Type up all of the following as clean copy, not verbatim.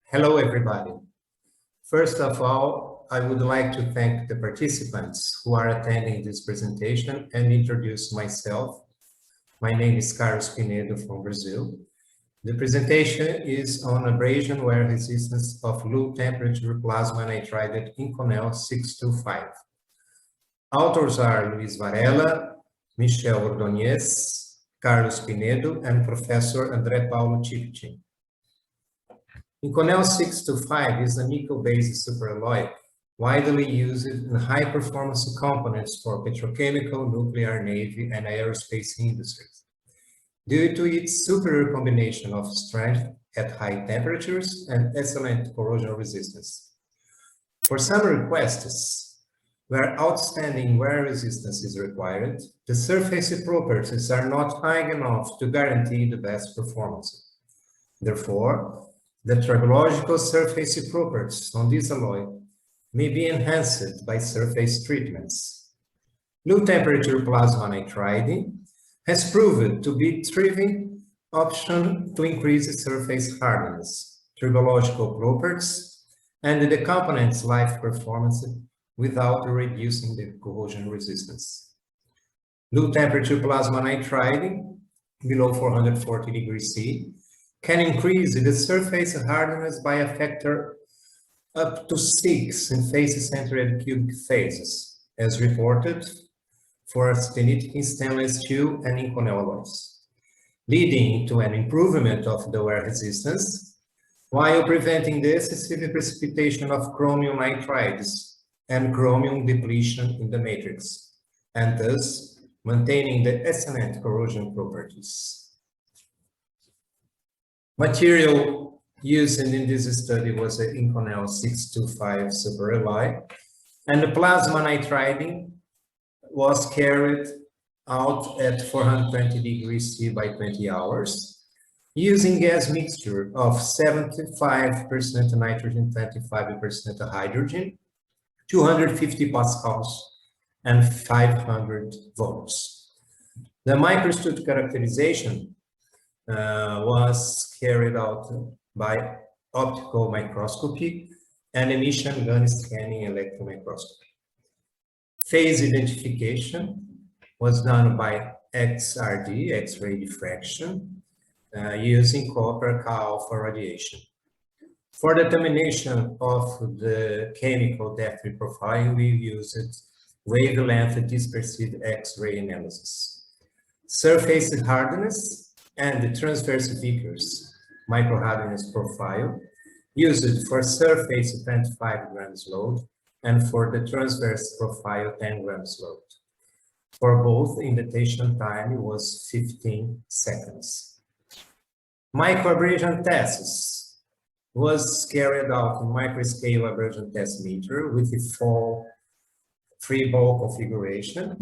Hello, everybody. First of all, I would like to thank the participants who are attending this presentation and introduce myself. My name is Carlos Pinedo from Brazil. The presentation is on abrasion wear resistance of low temperature plasma nitride Inconel 625. Authors are Luis Varela, Michel Ordonez, Carlos Pinedo, and Professor André Paulo Chipitin. Inconel 625 is a nickel-based superalloy widely used in high-performance components for petrochemical, nuclear, navy, and aerospace industries. Due to its superior combination of strength at high temperatures and excellent corrosion resistance. For some requests, where outstanding wear resistance is required, the surface properties are not high enough to guarantee the best performance. Therefore, the tribological surface properties on this alloy may be enhanced by surface treatments. Low temperature plasma nitride has proved to be a thriving option to increase surface hardness, tribological properties, and the component's life performance without reducing the corrosion resistance. Low temperature plasma nitride below 440 degrees C can increase the surface hardness by a factor up to 6 in face-centered cubic phases, as reported for austenitic in stainless steel and Inconel alloys, leading to an improvement of the wear resistance, while preventing the excessive precipitation of chromium nitrides and chromium depletion in the matrix, and thus maintaining the excellent corrosion properties. Material used in this study was the Inconel 625 superalloy, and the plasma nitride was carried out at 420 degrees C by 20 hours, using gas mixture of 75% nitrogen, 25% hydrogen, 250 pascals, and 500 volts. The microstud characterization was carried out by optical microscopy and emission gun scanning electron microscopy. Phase identification was done by XRD, X-ray diffraction, using copper Ka-alpha radiation. For determination of the chemical depth profile, we used wavelength dispersive X-ray analysis. Surface hardness and the transverse Vickers microhardness profile used for surface 25 grams load and for the transverse profile 10 grams load. For both, indentation time was 15 seconds. Microabrasion tests was carried out in microscale abrasion test meter with the full free ball configuration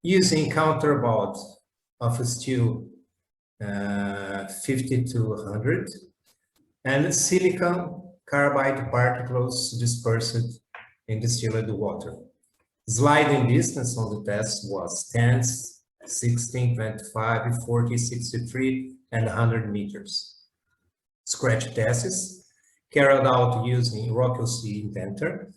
using counterbolt of steel 5200 and silicon carbide particles dispersed in distilled water. Sliding distance on the test was 10, 16, 25, 40, 63, and 100 meters. Scratch tests carried out using Rockwell-C indenter,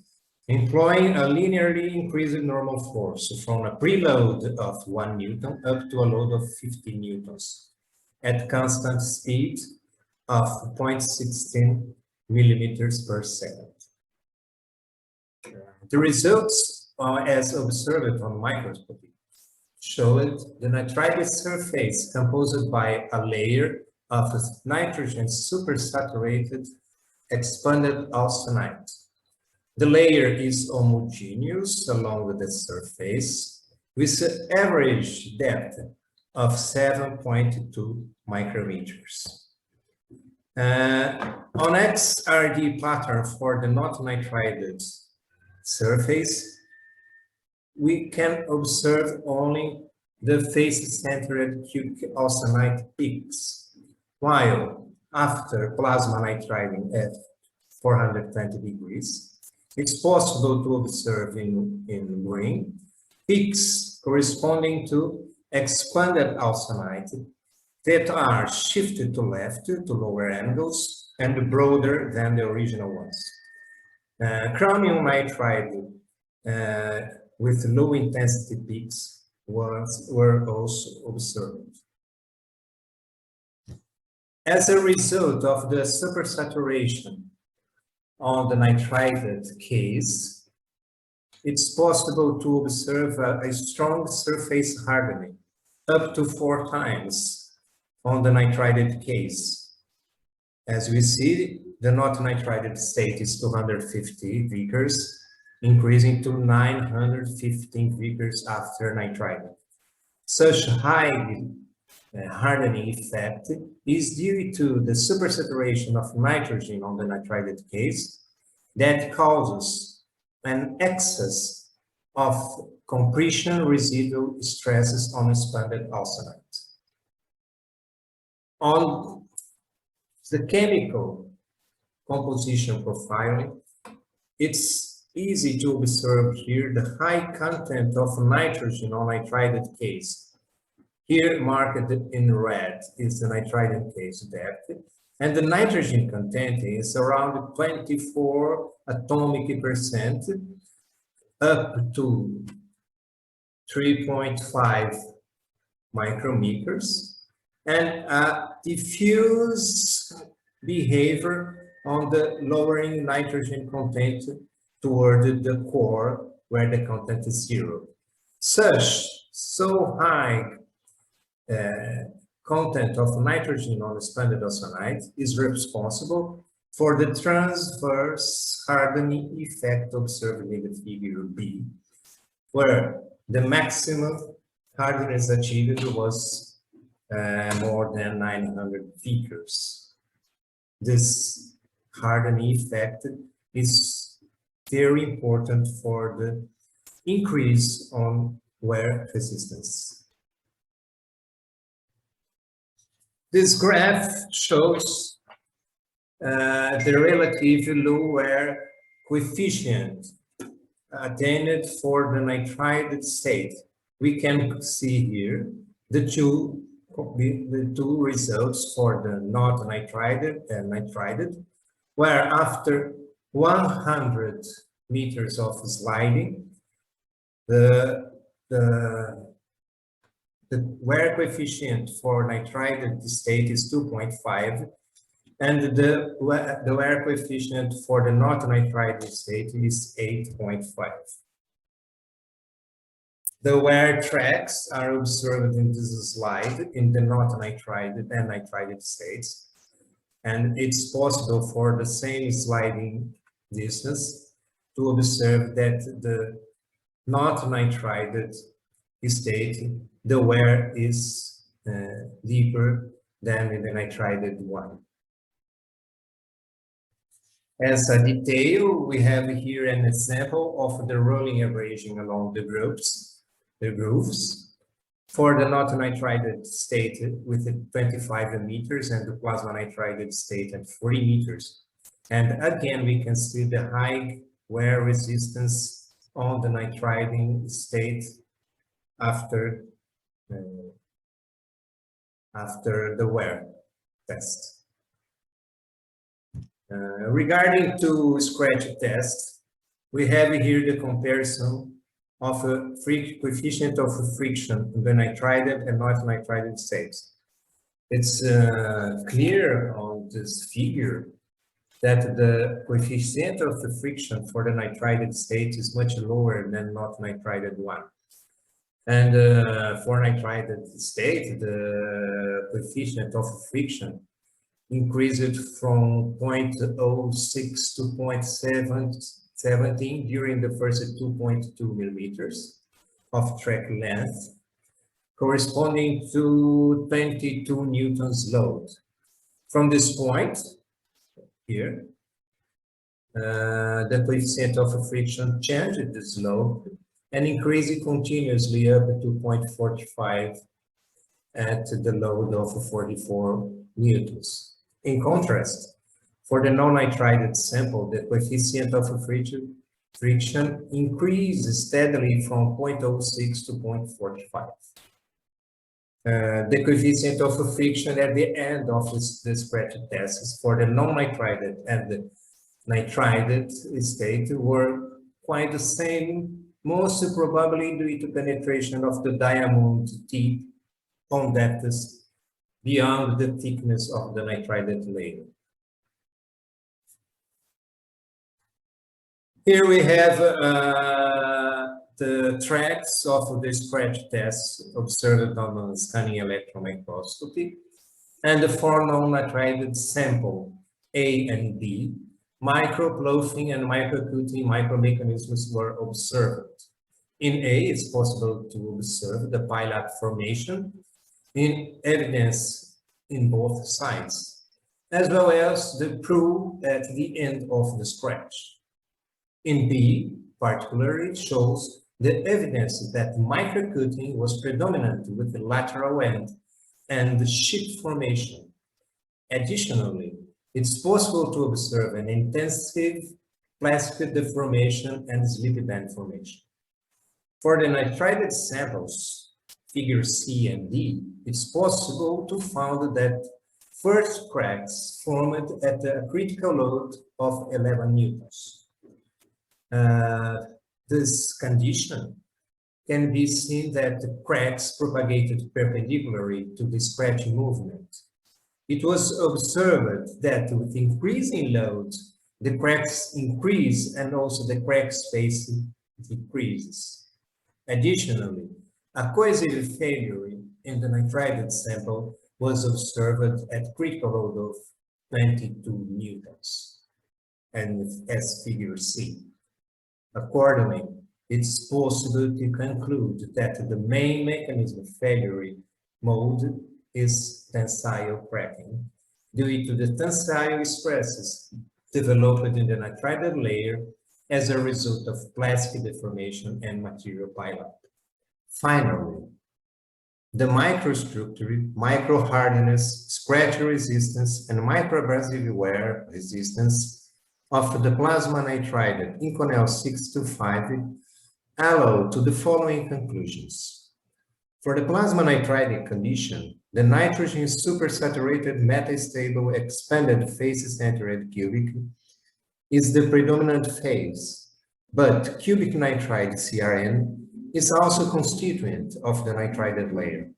employing a linearly increased normal force from a preload of 1 Newton up to a load of 50 Newtons at constant speed of 0.16 millimeters per second. The results, as observed on microscopy, showed the nitride surface composed by a layer of nitrogen supersaturated expanded austenite. The layer is homogeneous along the surface with an average depth of 7.2 micrometers. On XRD pattern for the not nitrided surface, we can observe only the face-centered cubic austenite peaks, while after plasma nitriding at 420 degrees, it's possible to observe in green peaks corresponding to expanded austenite that are shifted to left to lower angles and broader than the original ones. Chromium nitride with low intensity peaks were also observed. As a result of the supersaturation on the nitrided case, it's possible to observe a strong surface hardening, up to 4 times on the nitrided case. As we see, the not nitrided state is 250 Vickers, increasing to 915 Vickers after nitriding. Such high hardening effect is due to the supersaturation of nitrogen on the nitrided case that causes an excess of compression residual stresses on expanded austenite. On the chemical composition profiling, it's easy to observe here the high content of nitrogen on nitrided case. Here marked in red is the nitrided case depth, and the nitrogen content is around 24 atomic percent up to 3.5 micrometers, and a diffuse behavior on the lowering nitrogen content toward the core where the content is 0. So high content of nitrogen on expanded austenite is responsible for the transverse hardening effect observed in the figure B, where the maximum hardness achieved was more than 900 Vickers. This hardening effect is very important for the increase on wear resistance. This graph shows the relative low wear coefficient attained for the nitrided state. We can see here the two results for the not nitrided and nitrided, where after 100 meters of sliding, the wear coefficient for nitrided state is 2.5, and the wear coefficient for the not nitrided state is 8.5. The wear tracks are observed in this slide in the not nitrided and nitrided states, and it's possible for the same sliding distance to observe that the not nitrided state, the wear is deeper than in the nitrided one. As a detail, we have here an example of the rolling abrasion along the grooves. For the not nitrided state with 25 meters and the plasma nitrided state at 40 meters. And again, we can see the high wear resistance on the nitriding state after the wear test. Regarding to scratch test, we have here the comparison of a coefficient of friction in the nitrided and not nitrided states. It's clear on this figure that the coefficient of the friction for the nitrided state is much lower than not nitrided one. And for nitrided state, the coefficient of friction increased from 0.06 to 0.17 during the first 2.2 millimeters of track length, corresponding to 22 newtons load. From this point here, the coefficient of friction changed this load and increased continuously up to 0.45 at the load of 44 newtons. In contrast, for the non-nitrided sample, the coefficient of friction increased steadily from 0.06 to 0.45. The coefficient of friction at the end of the scratch tests for the non-nitrided and the nitrided state were quite the same, most probably due to penetration of the diamond tip on depths beyond the thickness of the nitrided layer. Here we have the tracks of the scratch tests observed on a scanning electron microscopy, and the four non-nitrided sample A and B, microploughing and microcutting micromechanisms were observed. In A, it's possible to observe the pilot formation in evidence in both sides, as well as the probe at the end of the scratch. In B, particularly, shows the evidence that microcutting was predominant with the lateral end and the sheet formation. Additionally, it's possible to observe an intensive plastic deformation and slip band formation. For the nitrided samples, figure C and D, it's possible to find that first cracks formed at a critical load of 11 newtons. This condition can be seen that the cracks propagated perpendicularly to the scratch movement. It was observed that with increasing load, the cracks increase and also the crack spacing decreases. Additionally, a cohesive failure in the nitrided sample was observed at critical load of 22 newtons, and as figure C. Accordingly, it's possible to conclude that the main mechanism of failure mode is tensile cracking, due to the tensile stresses developed in the nitrided layer as a result of plastic deformation and material pileup. Finally, the microstructure, micro-hardness, scratch resistance, and microabrasive wear resistance of the plasma nitrided Inconel 625 allow to the following conclusions. For the plasma nitrided condition, the nitrogen supersaturated metastable expanded face-centered cubic is the predominant phase, but cubic nitride CRN is also constituent of the nitrided layer.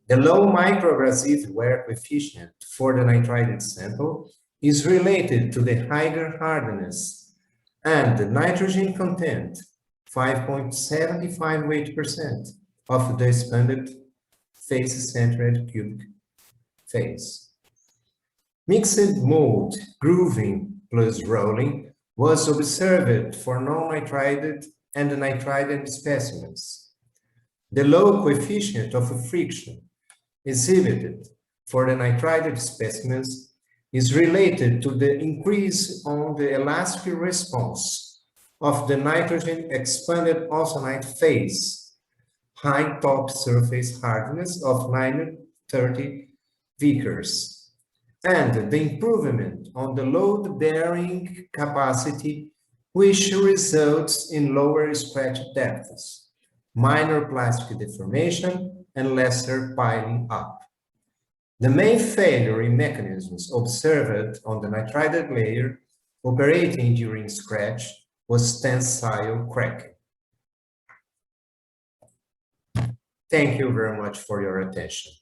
The low microabrasive wear coefficient for the nitrided sample is related to the higher hardness and the nitrogen content, 5.75% of the expanded face-centered cubic phase. Mixed mode grooving plus rolling was observed for non-nitrided and nitrided specimens. The low coefficient of friction exhibited for the nitrided specimens is related to the increase on the elastic response of the nitrogen expanded austenite phase, high top surface hardness of 930 Vickers, and the improvement on the load-bearing capacity, which results in lower scratch depths, minor plastic deformation, and lesser piling up. The main failure mechanisms observed on the nitrided layer operating during scratch was tensile cracking. Thank you very much for your attention.